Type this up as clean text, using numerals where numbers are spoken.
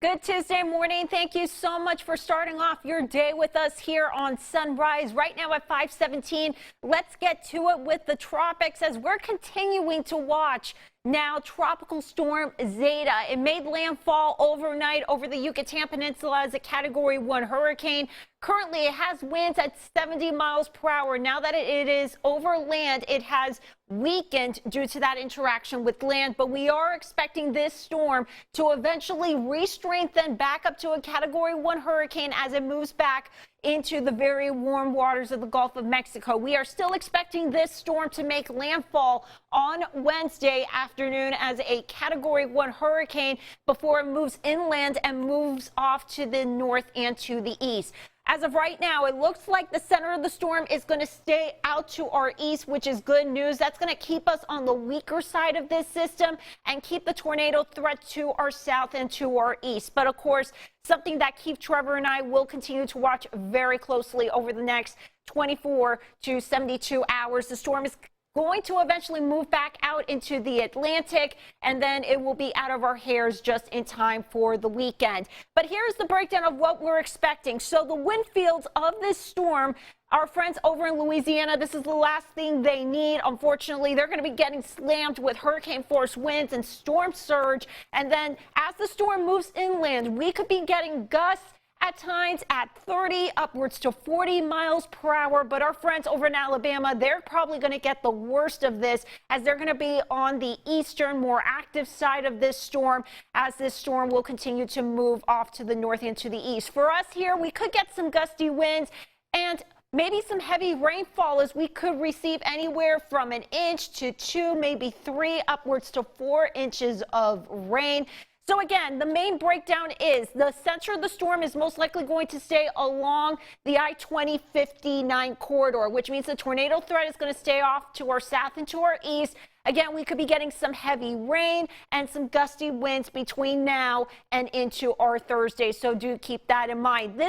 Good Tuesday morning. Thank you so much for starting off your day with us here on Sunrise. Right now at 5:17, let's get to it with the tropics as we're continuing to watch now Tropical Storm Zeta. It made landfall overnight over the Yucatan Peninsula as a Category 1 hurricane. Currently, it has winds at 70 miles per hour. Now that it is over land, it has weakened due to that interaction with land, but we are expecting this storm to eventually re-strengthen back up to a Category 1 hurricane as it moves back into the very warm waters of the Gulf of Mexico. We are still expecting this storm to make landfall on Wednesday afternoon as a Category 1 hurricane before it moves inland and moves off to the north and to the east. As of right now, it looks like the center of the storm is going to stay out to our east, which is good news. That's going to keep us on the weaker side of this system and keep the tornado threat to our south and to our east. But of course, something that Keith, Trevor, and I will continue to watch very closely over the next 24 to 72 hours. The storm is going to eventually move back out into the Atlantic, and then it will be out of our hairs just in time for the weekend. But here's the breakdown of what we're expecting. So the wind fields of this storm, our friends over in Louisiana, this is the last thing they need. Unfortunately, they're going to be getting slammed with hurricane force winds and storm surge. And then as the storm moves inland, we could be getting gusts at times at 30 upwards to 40 miles per hour. But our friends over in Alabama, they're probably going to get the worst of this as they're going to be on the eastern, more active side of this storm as this storm will continue to move off to the north and to the east. For us here, we could get some gusty winds and maybe some heavy rainfall as we could receive anywhere from an inch to 2, maybe 3, upwards to 4 inches of rain. So again, the main breakdown is the center of the storm is most likely going to stay along the I-20-59 corridor, which means the tornado threat is going to stay off to our south and to our east. Again, we could be getting some heavy rain and some gusty winds between now and into our Thursday, so do keep that in mind. This